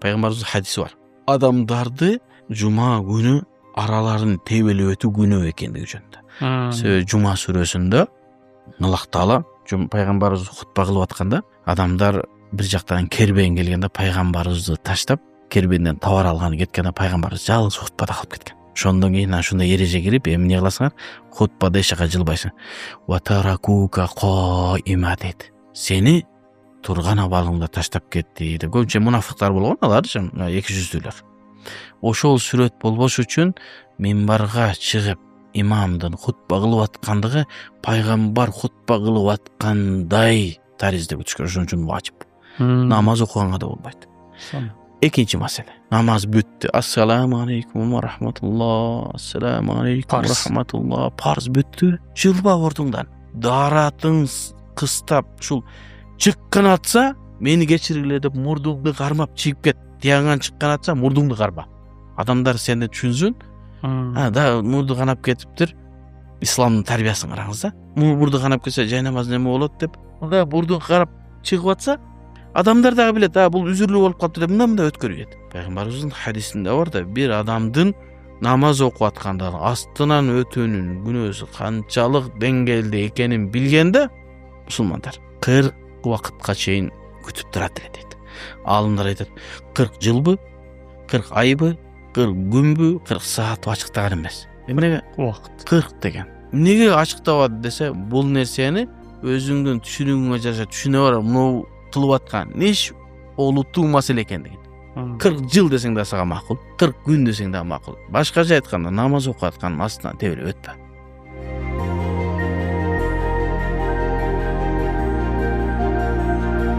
пайгамбарыбыздын хадиси бар. Адамдарды жума күнү араларын тебелеп өтүү күнөө экендиги жөнүндө. Себеби жума сүрөсүндө Аллах Таала пайгамбарыбыз хутба кылып атканда адамдар бир жактан кербен келгенде пайгамбарыбызды таштап кербенден товар алганы кеткенде пайгамбарыбыз жалгыз хутбада калып кеткен. Ошондон кийин ушундай эреже кирип, эми эмне кыласыңар? Хутбада эч жака жылбайсың. Ватаракука qaima дейт. Сени турган абалыңда таштап кетти деп. Көбүнчө мунафыктар болгон, алар эки жүздүүлөр. Ошол сүрөт болбош үчүн минбарга чыгып имамдын хутба кылып аткандыгы пайгамбар хутба кылып аткандай тариздеп өтүш керек. Ошон үчүн важип. Намаз окуганга да болбойт. Экинчи маселе. Намаз бүттү. Ассаламу алейкум ва рахматуллах. Ассаламу алейкум ва рахматуллах. Парз бүттү. Жылба ордуңдан. Даратың кыстап ушул чыккан атса, мени кечиргиле деп мурдуңду кармап чыгып кет. Тияңан чыккан атса, мурдуңду карма. Адамдар сени түшүнсүн. Да, мурду канап кетиптир. Исламдын тарбиясын караңыз да. Мурду канап кетсе, жай намаз неме болот деп. Анда мурду карап чыгып атса, адамдар дагы билет, бул үзүрлүү болуп калыптыр деп мындай өткөрүп. Пайгамбарыбыздын хадисинде бар да, бир адамдын намаз окуп атканда астынан өтүүнүн күнөөсү канчалык деңгээлде экенин билгенде, мусулмандар 40 убакытка чейин күтүп турат эле дейт. Алымдар айтат, 40 жылбы, 40 айбы, 40 күнбү, 40 саатты ачыктаган эмес. Эмнеге убакыт 40 деген? Эмнеге ачыктабады десе, бул нерсени өзүңдүн түшүнүгүңө жараша түшүнө бар, муну кылып аткан иш олуттуу маселе экендигин. 40 жыл десең да сага макул, 40 күн десең да макул. Башкача айтканда намаз окуп аткан астынан тебелеп өтпө.